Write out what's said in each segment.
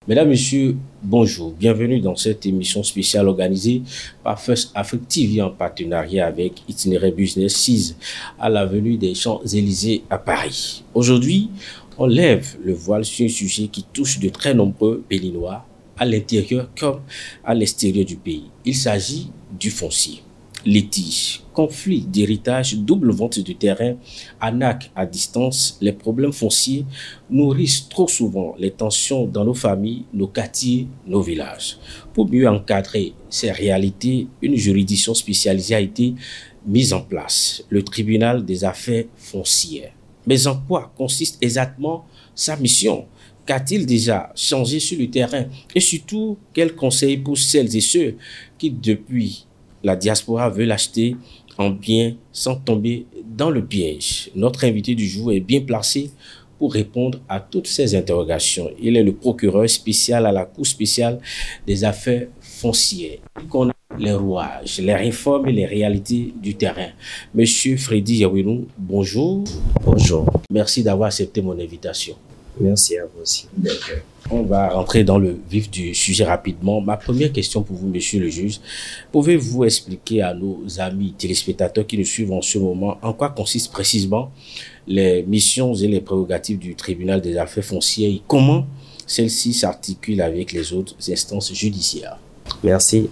Mesdames, Messieurs, bonjour. Bienvenue dans cette émission spéciale organisée par First Afrique TV en partenariat avec Itinéraire Business 6 à l'avenue des Champs-Élysées à Paris. Aujourd'hui, on lève le voile sur un sujet qui touche de très nombreux Béninois à l'intérieur comme à l'extérieur du pays. Il s'agit du foncier. Litiges, conflits d'héritage, double vente de terrain, arnaques à distance, les problèmes fonciers nourrissent trop souvent les tensions dans nos familles, nos quartiers, nos villages. Pour mieux encadrer ces réalités, une juridiction spécialisée a été mise en place, le tribunal des affaires foncières. Mais en quoi consiste exactement sa mission? Qu'a-t-il déjà changé sur le terrain? Et surtout, quels conseils pour celles et ceux qui, depuis la diaspora, veulent acheter en bien sans tomber dans le piège? Notre invité du jour est bien placé pour répondre à toutes ces interrogations. Il est le procureur spécial à la Cour spéciale des affaires foncières. Il connaît les rouages, les réformes et les réalités du terrain. Monsieur Freddy Yawénou, bonjour. Bonjour. Merci d'avoir accepté mon invitation. Merci à vous aussi. On va rentrer dans le vif du sujet rapidement. Ma première question pour vous, monsieur le juge, pouvez-vous expliquer à nos amis téléspectateurs qui nous suivent en ce moment en quoi consistent précisément les missions et les prérogatives du tribunal des affaires foncières et comment celles-ci s'articulent avec les autres instances judiciaires? Merci.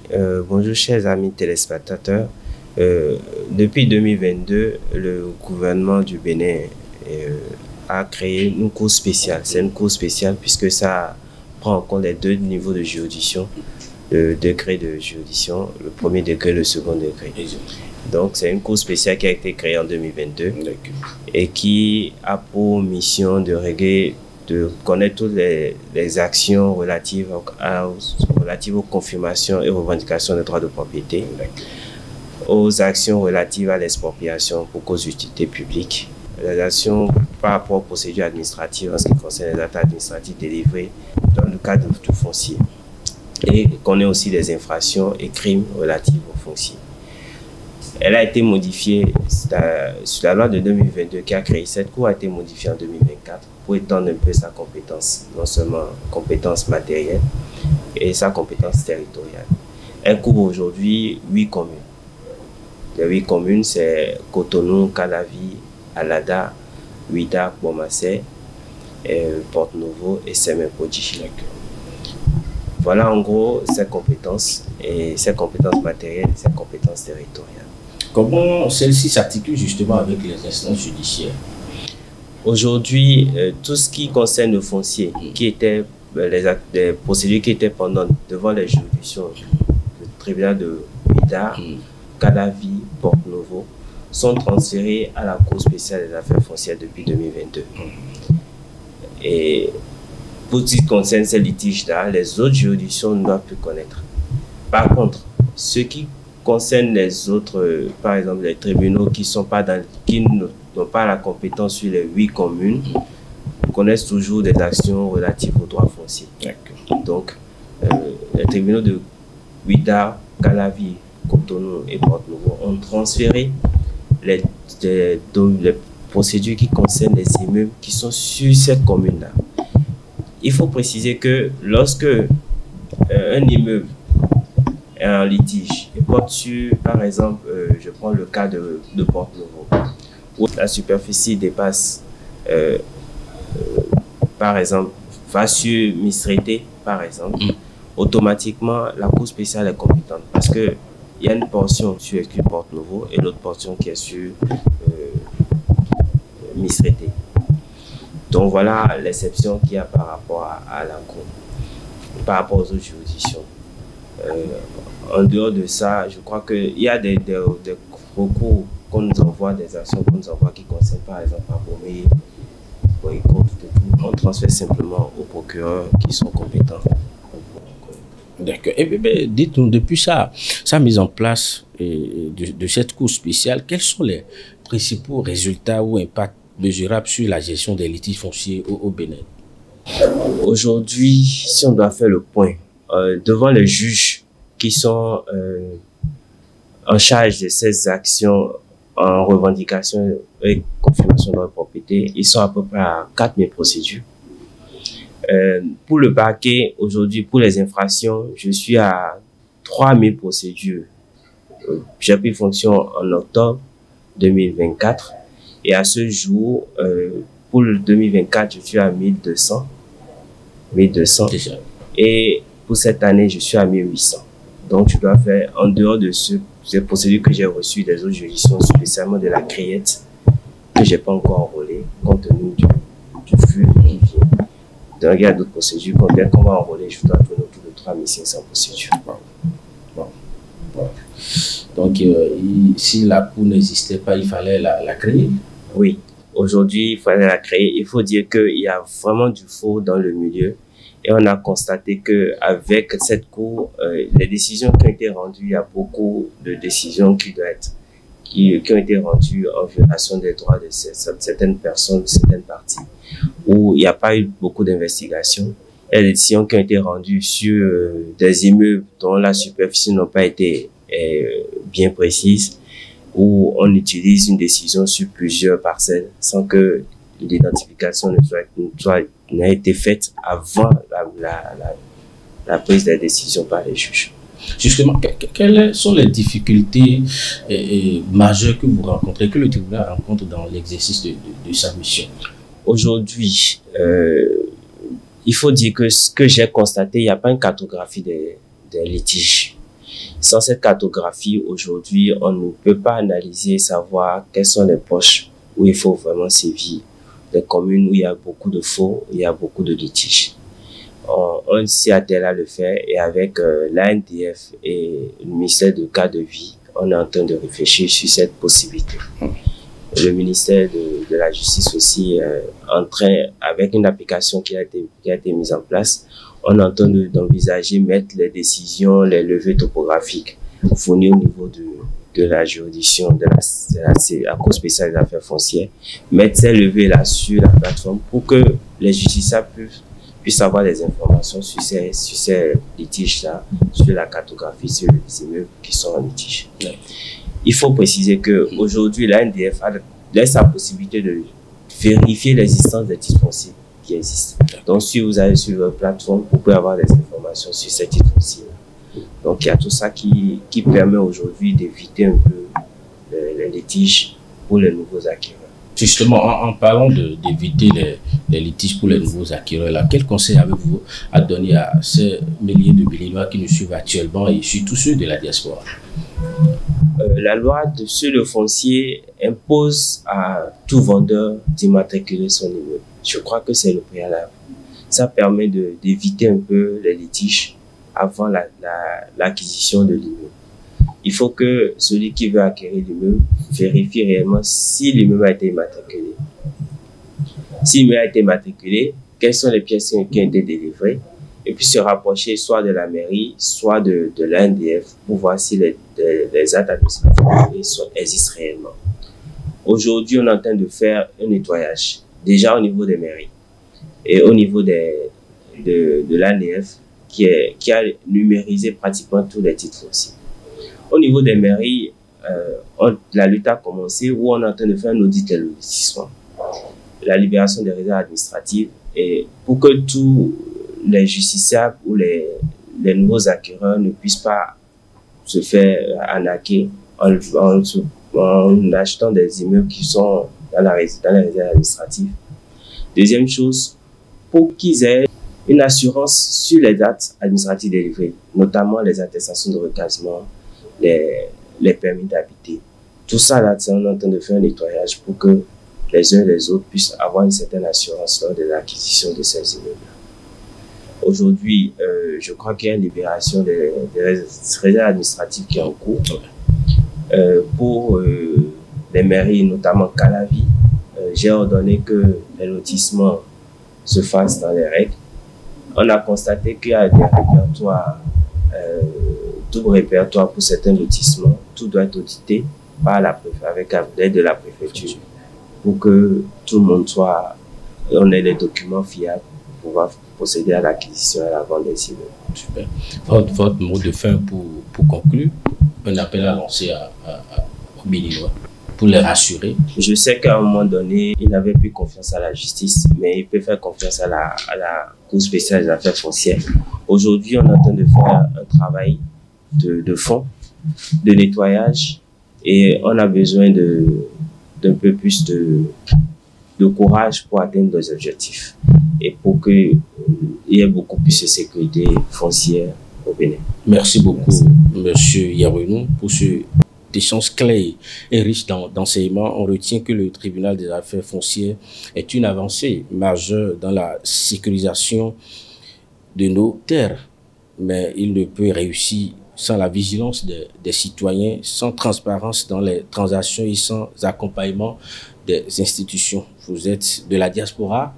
Bonjour chers amis téléspectateurs. Depuis 2022, le gouvernement du Bénin a créé une cour spéciale. C'est une cour spéciale puisque ça prend en compte les deux niveaux de juridiction, le degré de juridiction, le premier degré et le second degré. Donc c'est une cour spéciale qui a été créée en 2022 et qui a pour mission de régler, de connaître toutes les actions relatives aux confirmations et revendications des droits de propriété, aux actions relatives à l'expropriation pour cause d'utilité publique, les actions par rapport aux procédures administratives en ce qui concerne les actes administratifs délivrés dans le cadre du foncier. Et connaît aussi des infractions et crimes relatifs au foncier. Elle a été modifiée, sur la loi de 2022 qui a créé cette cour, a été modifiée en 2024 pour étendre un peu sa compétence, non seulement compétence matérielle et sa compétence territoriale. Elle couvre aujourd'hui 8 communes. Les 8 communes, c'est Cotonou, Calavi, Alada, Ouida, Bomassé, Porte-Novo et Semen-Podi. Voilà en gros ses compétences, et ses compétences matérielles et ses compétences territoriales. Comment celle-ci s'articule justement avec les instances judiciaires? Aujourd'hui, tout ce qui concerne le foncier, qui était les procédures qui étaient pendantes devant les juridictions, le tribunal de Ouida, Calavi, Porte-Novo, sont transférés à la Cour spéciale des affaires foncières depuis 2022. Et pour ce qui concerne ces litiges-là, les autres juridictions ne doivent plus connaître. Par contre, ce qui concerne les autres, par exemple les tribunaux qui n'ont pas la compétence sur les 8 communes, connaissent toujours des actions relatives aux droits fonciers. Donc, les tribunaux de Ouida, Calavi, Cotonou et Porte-Novo ont transféré les procédures qui concernent les immeubles qui sont sur cette commune-là. Il faut préciser que lorsque un immeuble est en litige et porte sur, par exemple, je prends le cas de Porte-Novo, où la superficie dépasse, par exemple, va sur Misrété, par exemple, automatiquement, la Cour spéciale est compétente parce que il y a une portion sur Porte-Novo et l'autre portion qui est sur Misrété. Donc voilà l'exception qu'il y a par rapport à la Cour, par rapport aux autres juridictions. En dehors de ça, je crois qu'il y a des recours qu'on nous envoie, des actions qu'on nous envoie qui concernent par exemple Abomey, Boycott, on transfère simplement aux procureurs qui sont compétents. D'accord. Et bien, dites-nous, depuis sa mise en place de cette cour spéciale, quels sont les principaux résultats ou impacts mesurables sur la gestion des litiges fonciers au Bénin? Aujourd'hui, si on doit faire le point, devant les juges qui sont en charge de ces actions en revendication et confirmation de la propriété, ils sont à peu près à 4000 procédures. Pour le parquet, aujourd'hui, pour les infractions, je suis à 3000 procédures. J'ai pris fonction en octobre 2024 et à ce jour, pour le 2024, je suis à 1200. Et pour cette année, je suis à 1800. Donc, je dois faire, en dehors de ces procédures que j'ai reçues des autres juridictions, spécialement de la Créette, que j'ai pas encore enrôlé, compte tenu du flux qui vient. Donc, il y a d'autres procédures. Dès qu'on va enrôler, je dois tourner autour de 3500 procédures. Bon. Donc, si la cour n'existait pas, il fallait la créer? Oui. Aujourd'hui, il fallait la créer. Il faut dire qu'il y a vraiment du faux dans le milieu. Et on a constaté que avec cette cour, les décisions qui ont été rendues, il y a beaucoup de décisions qui ont été rendues en violation des droits de certaines personnes, de certaines parties, où il n'y a pas eu beaucoup d'investigations. Il y a des décisions qui ont été rendues sur des immeubles dont la superficie n'a pas été bien précise, où on utilise une décision sur plusieurs parcelles sans que l'identification n'a été faite avant la prise des décisions par les juges. Justement, quelles sont les difficultés majeures que vous rencontrez, que le tribunal rencontre dans l'exercice de sa mission? Aujourd'hui, il faut dire que ce que j'ai constaté, il n'y a pas une cartographie des litiges. Sans cette cartographie, aujourd'hui, on ne peut pas analyser et savoir quelles sont les poches où il faut vraiment sévir. Des communes où il y a beaucoup de faux, où il y a beaucoup de litiges. On s'y attelle à le faire et avec l'ANDF et le ministère de cadre de vie, on est en train de réfléchir sur cette possibilité. Le ministère de la Justice aussi en train, avec une application qui a été mise en place, on est en train d'envisager mettre les décisions, les levées topographiques fournies au niveau de la juridiction, de la Cour spéciale des affaires foncières, mettre ces levées là sur la plateforme pour que les justiciables puissent avoir des informations sur ces litiges-là, sur la cartographie, sur les immeubles qui sont en litige. Il faut préciser qu'aujourd'hui, l'ANDF laisse la possibilité de vérifier l'existence des titres fonciers qui existent. Donc, si vous allez sur votre plateforme, vous pouvez avoir des informations sur ces titres fonciers. Donc, il y a tout ça qui permet aujourd'hui d'éviter un peu les litiges pour les nouveaux acquéreurs. Justement, en parlant d'éviter les litiges pour les nouveaux acquéreurs, là, quel conseil avez-vous à donner à ces milliers de Béninois qui nous suivent actuellement et surtout ceux de la diaspora? La loi sur le foncier impose à tout vendeur d'immatriculer son immeuble. Je crois que c'est le préalable. Ça permet d'éviter un peu les litiges avant l'acquisition de l'immeuble. Il faut que celui qui veut acquérir l'immeuble vérifie réellement si l'immeuble a été immatriculé. Si l'immeuble a été immatriculé, quelles sont les pièces qui ont été délivrées, et puis se rapprocher soit de la mairie, soit de l'ANDF pour voir si les actes administratifs existent réellement. Aujourd'hui, on est en train de faire un nettoyage, déjà au niveau des mairies et au niveau de l'ANDF qui a numérisé pratiquement tous les titres fonciers. Au niveau des mairies, la lutte a commencé où on est en train de faire un audit de lotissement, la libération des réserves administratives, et pour que tous les justiciables ou les nouveaux acquéreurs ne puissent pas se faire arnaquer en achetant des immeubles qui sont dans les réserves administratives. Deuxième chose, pour qu'ils aient une assurance sur les dates administratives délivrées, notamment les attestations de recasement, les permis d'habiter. Tout ça, là, on est en train de faire un nettoyage pour que les uns et les autres puissent avoir une certaine assurance lors de l'acquisition de ces immeubles. Aujourd'hui, je crois qu'il y a une libération des réserves administratives qui est en cours. Pour les mairies, notamment Calavi, j'ai ordonné que les lotissements se fassent dans les règles. On a constaté qu'il y a des répertoires, tout répertoire pour certains lotissements, tout doit être audité par avec l'aide de la préfecture pour que tout le monde on ait les documents fiables pour pouvoir procéder à l'acquisition et à la vente des immeubles. Super. Votre mot de fin pour conclure, un appel à lancer aux Béninois pour les rassurer. Je sais qu'à un moment donné, ils n'avaient plus confiance à la justice, mais ils peuvent faire confiance à la Cour Cour spéciale des affaires foncières. Aujourd'hui, on est en train de faire un travail de fond, de nettoyage, et on a besoin d'un peu plus de courage pour atteindre nos objectifs et pour qu'il y ait beaucoup plus de sécurité foncière au Bénin. Merci beaucoup, Monsieur Yarounou, pour ce échange clair et riche d'enseignements. On retient que le tribunal des affaires foncières est une avancée majeure dans la sécurisation de nos terres, mais il ne peut réussir sans la vigilance des citoyens, sans transparence dans les transactions et sans accompagnement des institutions. Vous êtes de la diaspora,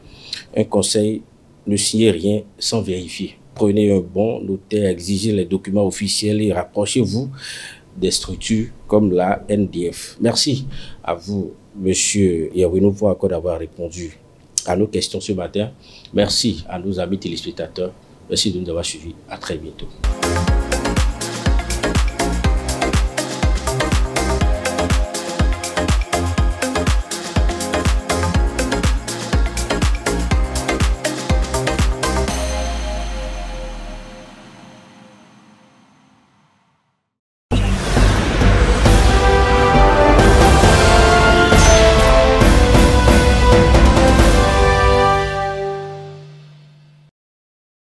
un conseil: ne signez rien sans vérifier. Prenez un bon notaire, exigez les documents officiels et rapprochez-vous des structures comme la NDF. Merci à vous, Monsieur Yarounou, pour encore d'avoir répondu à nos questions ce matin. Merci à nos amis téléspectateurs. Merci de nous avoir suivis. À très bientôt.